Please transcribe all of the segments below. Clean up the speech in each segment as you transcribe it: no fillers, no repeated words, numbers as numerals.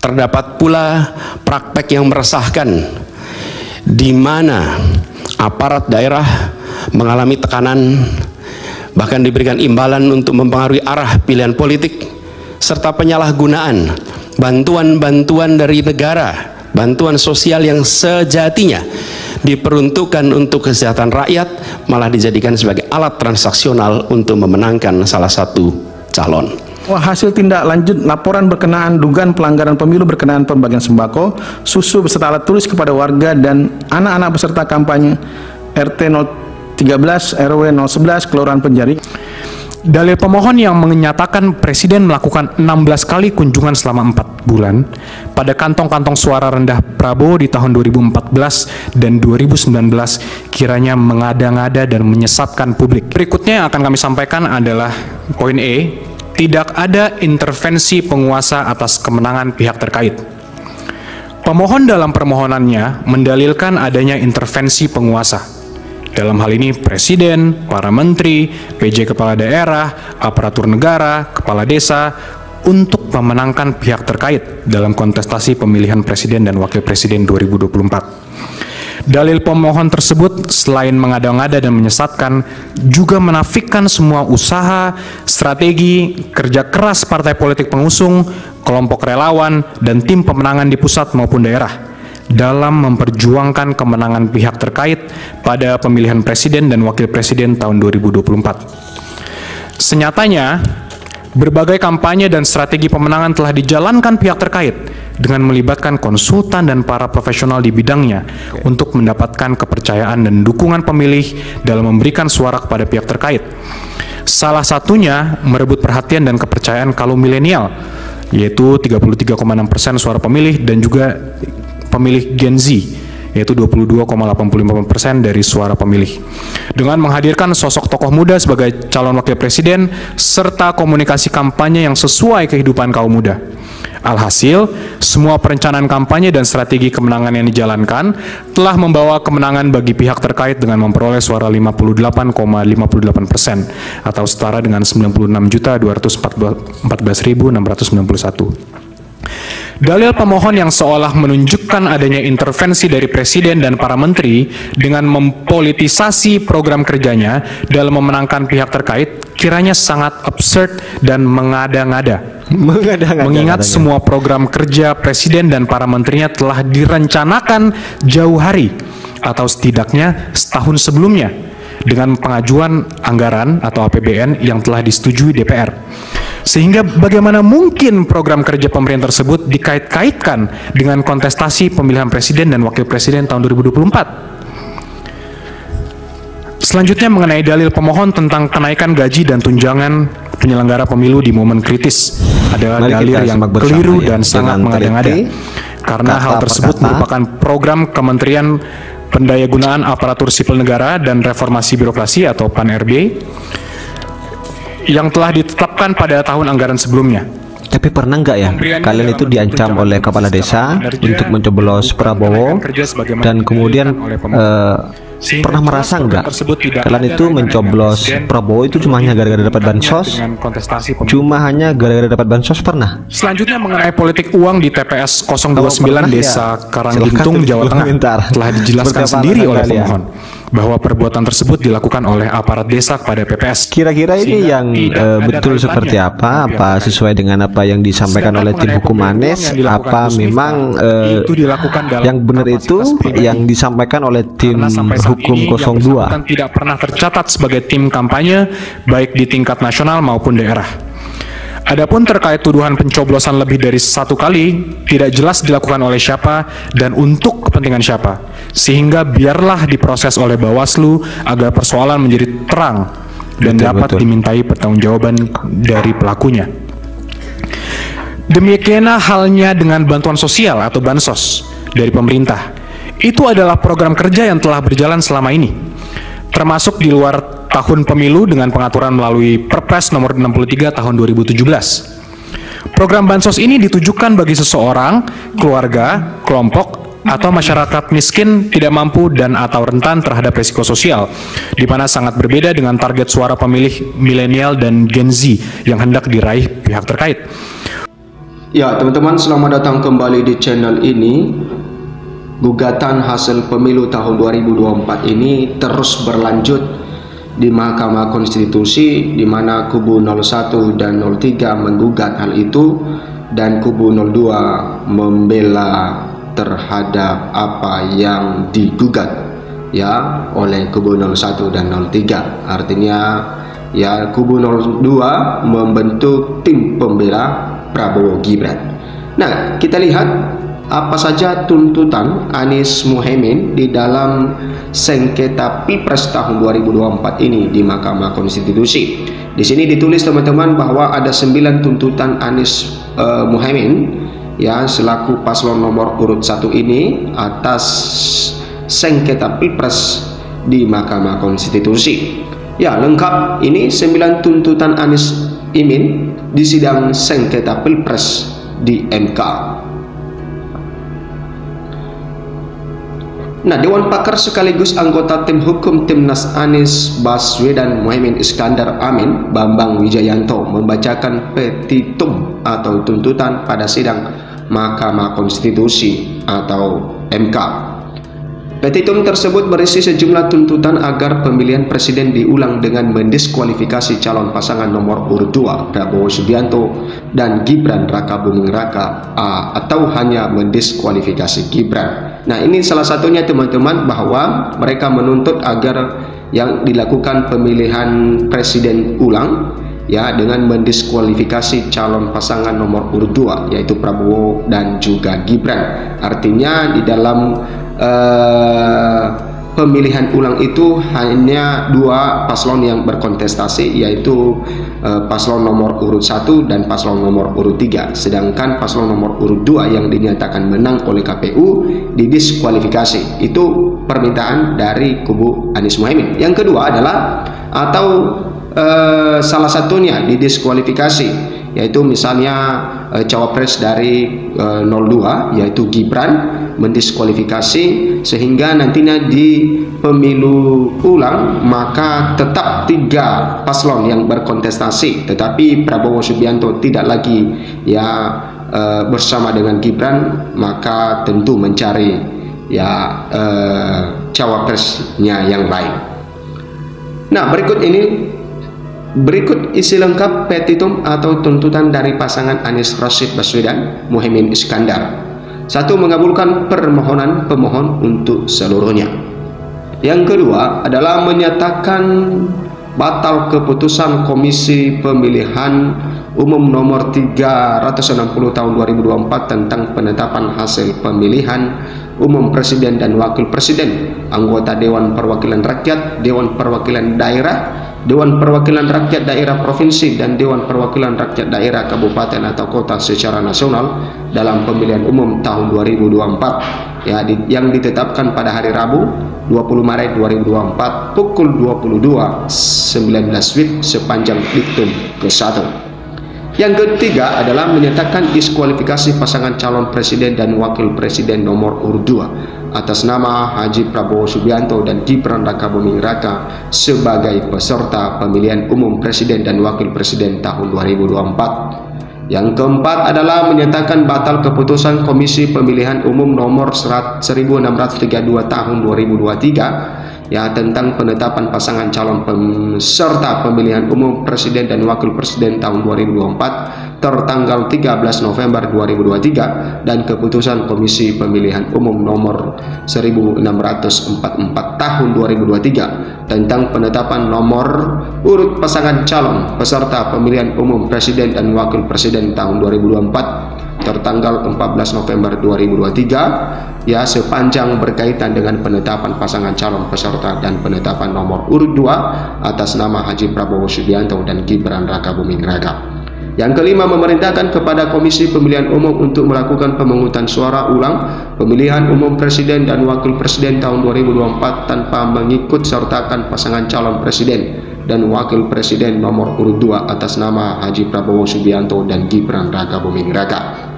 Terdapat pula praktek yang meresahkan di mana aparat daerah mengalami tekanan, bahkan diberikan imbalan untuk mempengaruhi arah pilihan politik, serta penyalahgunaan bantuan-bantuan dari negara, bantuan sosial yang sejatinya diperuntukkan untuk kesejahteraan rakyat, malah dijadikan sebagai alat transaksional untuk memenangkan salah satu calon. Hasil tindak lanjut laporan berkenaan dugaan pelanggaran pemilu berkenaan pembagian sembako, susu beserta alat tulis kepada warga dan anak-anak peserta kampanye RT 013 RW 011 Kelurahan Penjaring. Dalil pemohon yang menyatakan Presiden melakukan 16 kali kunjungan selama 4 bulan pada kantong-kantong suara rendah Prabowo di tahun 2014 dan 2019 kiranya mengada-ngada dan menyesatkan publik. Berikutnya yang akan kami sampaikan adalah poin E. Tidak ada intervensi penguasa atas kemenangan pihak terkait. Pemohon dalam permohonannya mendalilkan adanya intervensi penguasa. Dalam hal ini Presiden, para menteri, PJ Kepala Daerah, aparatur negara, kepala desa, untuk memenangkan pihak terkait dalam kontestasi pemilihan Presiden dan Wakil Presiden 2024. Dalil pemohon tersebut selain mengada-ngada dan menyesatkan, juga menafikan semua usaha, strategi, kerja keras partai politik pengusung, kelompok relawan, dan tim pemenangan di pusat maupun daerah dalam memperjuangkan kemenangan pihak terkait pada pemilihan Presiden dan Wakil Presiden tahun 2024. Senyatanya, berbagai kampanye dan strategi pemenangan telah dijalankan pihak terkait dengan melibatkan konsultan dan para profesional di bidangnya untuk mendapatkan kepercayaan dan dukungan pemilih dalam memberikan suara kepada pihak terkait. Salah satunya merebut perhatian dan kepercayaan kaum milenial, yaitu 33,6% suara pemilih, dan juga pemilih Gen Z, yaitu 22,85% dari suara pemilih. Dengan menghadirkan sosok tokoh muda sebagai calon wakil presiden, serta komunikasi kampanye yang sesuai kehidupan kaum muda. Alhasil, semua perencanaan kampanye dan strategi kemenangan yang dijalankan telah membawa kemenangan bagi pihak terkait dengan memperoleh suara 58,58% atau setara dengan 96.214.691. Dalil pemohon yang seolah menunjukkan adanya intervensi dari Presiden dan para menteri dengan mempolitisasi program kerjanya dalam memenangkan pihak terkait kiranya sangat absurd dan mengada-ngada. Mengingat semua program kerja Presiden dan para menterinya telah direncanakan jauh hari atau setidaknya setahun sebelumnya dengan pengajuan anggaran atau APBN yang telah disetujui DPR. Sehingga bagaimana mungkin program kerja pemerintah tersebut dikait-kaitkan dengan kontestasi pemilihan Presiden dan Wakil Presiden tahun 2024. Selanjutnya mengenai dalil pemohon tentang kenaikan gaji dan tunjangan penyelenggara pemilu di momen kritis adalah dalil yang keliru dan sangat mengada-ngada. Karena hal tersebut merupakan program Kementerian Pendayagunaan Aparatur Sipil Negara dan Reformasi Birokrasi atau PAN-RB yang telah ditetapkan pada tahun anggaran sebelumnya. Tapi pernah nggak ya kalian itu diancam oleh kepala desa untuk mencoblos Prabowo, dan kemudian pernah merasa nggak kalian itu mencoblos Prabowo itu cuma hanya gara-gara dapat bansos? Pernah? Selanjutnya mengenai politik uang di TPS 029 Desa Karanggintung, Jawa Tengah telah dijelaskan sendiri oleh pemohon bahwa perbuatan tersebut dilakukan oleh aparat desa kepada PPS. Kira-kira ini yang betul seperti apa? Apa sesuai dengan apa yang disampaikan oleh tim hukum Anies? Apa memang yang benar itu yang disampaikan oleh tim hukum 02? Tidak pernah tercatat sebagai tim kampanye baik di tingkat nasional maupun daerah. Adapun terkait tuduhan pencoblosan lebih dari 1 kali, tidak jelas dilakukan oleh siapa dan untuk kepentingan siapa, sehingga biarlah diproses oleh Bawaslu agar persoalan menjadi terang dan dapat dimintai pertanggungjawaban dari pelakunya. Demikianlah halnya dengan bantuan sosial atau bansos dari pemerintah. Itu adalah program kerja yang telah berjalan selama ini, termasuk di luar tahun pemilu dengan pengaturan melalui Perpres nomor 63 tahun 2017. Program bansos ini ditujukan bagi seseorang, keluarga, kelompok, atau masyarakat miskin, tidak mampu dan atau rentan terhadap risiko sosial, di mana sangat berbeda dengan target suara pemilih milenial dan Gen Z yang hendak diraih pihak terkait. Ya, teman-teman, selamat datang kembali di channel ini. Gugatan hasil pemilu tahun 2024 ini terus berlanjut di Mahkamah Konstitusi, di mana kubu 01 dan 03 menggugat hal itu dan kubu 02 membela terhadap apa yang digugat ya oleh kubu 01 dan 03. Artinya ya kubu 02 membentuk tim pembela Prabowo Gibran. Nah, kita lihat apa saja tuntutan Anies Muhaimin di dalam sengketa Pilpres tahun 2024 ini di Mahkamah Konstitusi. Di sini ditulis teman-teman bahwa ada 9 tuntutan Anies Muhaimin ya selaku paslon nomor urut 1 ini atas sengketa Pilpres di Mahkamah Konstitusi. Ya, lengkap ini 9 tuntutan Anies Imin di sidang sengketa Pilpres di MK. Nah, Dewan Pakar sekaligus anggota tim hukum Timnas Anies Baswedan Muhaimin Iskandar Amin Bambang Wijayanto membacakan petitum atau tuntutan pada sidang Mahkamah Konstitusi atau MK. Petitum tersebut berisi sejumlah tuntutan agar pemilihan presiden diulang dengan mendiskualifikasi calon pasangan nomor urut 2 Prabowo Subianto dan Gibran Rakabuming Raka atau hanya mendiskualifikasi Gibran. Nah, ini salah satunya teman-teman, bahwa mereka menuntut agar yang dilakukan pemilihan presiden ulang ya dengan mendiskualifikasi calon pasangan nomor urut 2 yaitu Prabowo dan juga Gibran. Artinya di dalam pemilihan ulang itu hanya 2 paslon yang berkontestasi, yaitu paslon nomor urut 1 dan paslon nomor urut 3, sedangkan paslon nomor urut 2 yang dinyatakan menang oleh KPU didiskualifikasi. Itu permintaan dari kubu Anies Muhaimin. Yang kedua adalah salah satunya didiskualifikasi, yaitu misalnya cawapres dari 02 yaitu Gibran mendiskualifikasi, sehingga nantinya di pemilu ulang maka tetap 3 paslon yang berkontestasi, tetapi Prabowo Subianto tidak lagi ya bersama dengan Gibran, maka tentu mencari ya cawapresnya yang lain. Nah, berikut isi lengkap petitum atau tuntutan dari pasangan Anies Rashid Baswedan Muhaimin Iskandar. 1. Mengabulkan permohonan pemohon untuk seluruhnya. Yang kedua adalah menyatakan batal keputusan Komisi Pemilihan Umum nomor 360 tahun 2024 tentang penetapan hasil pemilihan umum presiden dan wakil presiden, anggota Dewan Perwakilan Rakyat, Dewan Perwakilan Daerah, Dewan Perwakilan Rakyat Daerah Provinsi, dan Dewan Perwakilan Rakyat Daerah Kabupaten atau Kota secara nasional dalam pemilihan umum tahun 2024 ya, yang ditetapkan pada hari Rabu 20 Maret 2024 pukul 22.19 sepanjang diktum ke-1. Yang ketiga adalah menyatakan diskualifikasi pasangan calon presiden dan wakil presiden nomor urut 2 atas nama Haji Prabowo Subianto dan Gibran Rakabuming Raka sebagai peserta pemilihan umum presiden dan wakil presiden tahun 2024. Yang keempat adalah menyatakan batal keputusan Komisi Pemilihan Umum nomor 1632 tahun 2023 ya tentang penetapan pasangan calon peserta pemilihan umum presiden dan wakil presiden tahun 2024 tertanggal 13 November 2023 dan keputusan Komisi Pemilihan Umum nomor 1644 tahun 2023 tentang penetapan nomor urut pasangan calon peserta pemilihan umum presiden dan wakil presiden tahun 2024 tertanggal 14 November 2023 ya sepanjang berkaitan dengan penetapan pasangan calon peserta dan penetapan nomor urut 2 atas nama Haji Prabowo Subianto dan Gibran Rakabuming Raka. Yang kelima, memerintahkan kepada Komisi Pemilihan Umum untuk melakukan pemungutan suara ulang pemilihan umum presiden dan wakil presiden tahun 2024 tanpa mengikut sertakan pasangan calon presiden dan wakil presiden nomor urut 2 atas nama Haji Prabowo Subianto dan Gibran Rakabuming Raka.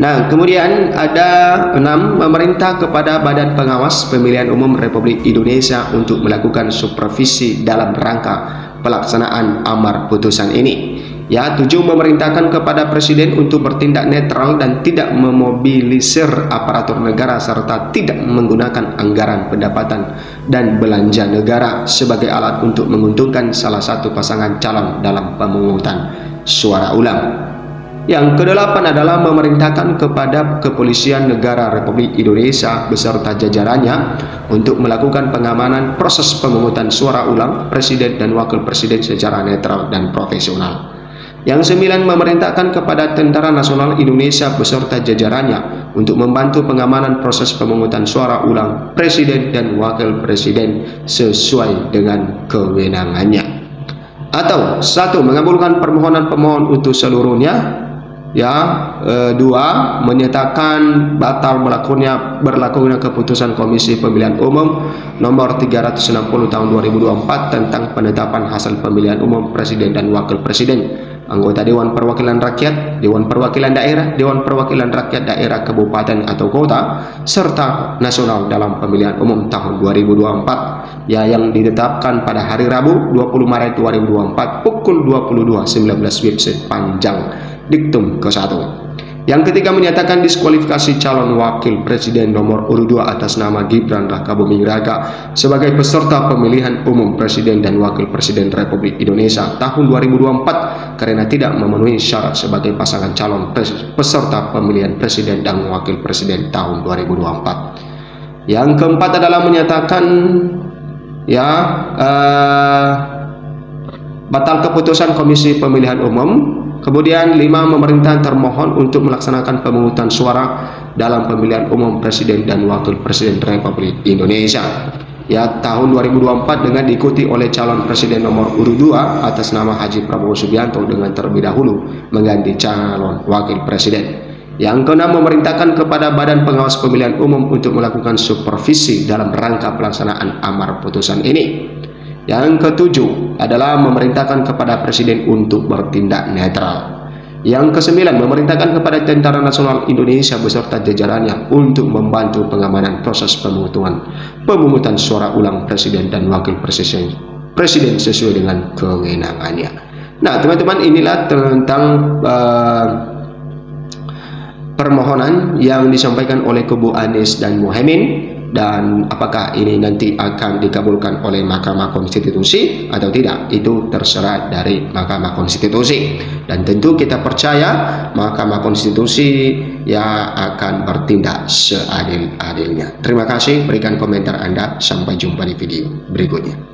Nah, kemudian ada 6, memerintah kepada Badan Pengawas Pemilihan Umum Republik Indonesia untuk melakukan supervisi dalam rangka pelaksanaan amar putusan ini. Ya, 7 memerintahkan kepada Presiden untuk bertindak netral dan tidak memobilisir aparatur negara serta tidak menggunakan anggaran pendapatan dan belanja negara sebagai alat untuk menguntungkan salah satu pasangan calon dalam pemungutan suara ulang. Yang ke-8 adalah memerintahkan kepada Kepolisian Negara Republik Indonesia beserta jajarannya untuk melakukan pengamanan proses pemungutan suara ulang Presiden dan Wakil Presiden secara netral dan profesional. Yang 9 memerintahkan kepada Tentara Nasional Indonesia beserta jajarannya untuk membantu pengamanan proses pemungutan suara ulang Presiden dan Wakil Presiden sesuai dengan kewenangannya. Atau 1 mengabulkan permohonan pemohon untuk seluruhnya. Ya, 2 menyatakan batal berlakunya keputusan Komisi Pemilihan Umum nomor 360 tahun 2024 tentang penetapan hasil pemilihan umum Presiden dan Wakil Presiden, anggota Dewan Perwakilan Rakyat, Dewan Perwakilan Daerah, Dewan Perwakilan Rakyat Daerah Kabupaten atau Kota, serta nasional dalam pemilihan umum tahun 2024 ya, yang ditetapkan pada hari Rabu 20 Maret 2024 pukul 22.19 website panjang diktum ke-1. Yang ketiga menyatakan diskualifikasi calon wakil presiden nomor urut 2 atas nama Gibran Rakabuming Raka sebagai peserta pemilihan umum presiden dan wakil presiden Republik Indonesia tahun 2024 karena tidak memenuhi syarat sebagai pasangan calon peserta pemilihan presiden dan wakil presiden tahun 2024. Yang keempat adalah menyatakan ya batal keputusan Komisi Pemilihan Umum. Kemudian 5 memerintah termohon untuk melaksanakan pemungutan suara dalam pemilihan umum presiden dan wakil presiden Republik Indonesia ya tahun 2024 dengan diikuti oleh calon presiden nomor urut 2 atas nama Haji Prabowo Subianto dengan terlebih dahulu mengganti calon wakil presiden. Yang ke-6 memerintahkan kepada Badan Pengawas Pemilihan Umum untuk melakukan supervisi dalam rangka pelaksanaan amar putusan ini. Yang ke-7 adalah memerintahkan kepada Presiden untuk bertindak netral. Yang ke-9 memerintahkan kepada Tentara Nasional Indonesia beserta jajarannya untuk membantu pengamanan proses pemungutan suara ulang Presiden dan Wakil Presiden sesuai dengan kewenangannya. Nah, teman-teman, inilah tentang permohonan yang disampaikan oleh kubu Anies dan Muhaimin. Dan apakah ini nanti akan dikabulkan oleh Mahkamah Konstitusi atau tidak, itu terserah dari Mahkamah Konstitusi. Dan tentu kita percaya Mahkamah Konstitusi ya akan bertindak seadil-adilnya. Terima kasih, berikan komentar Anda. Sampai jumpa di video berikutnya.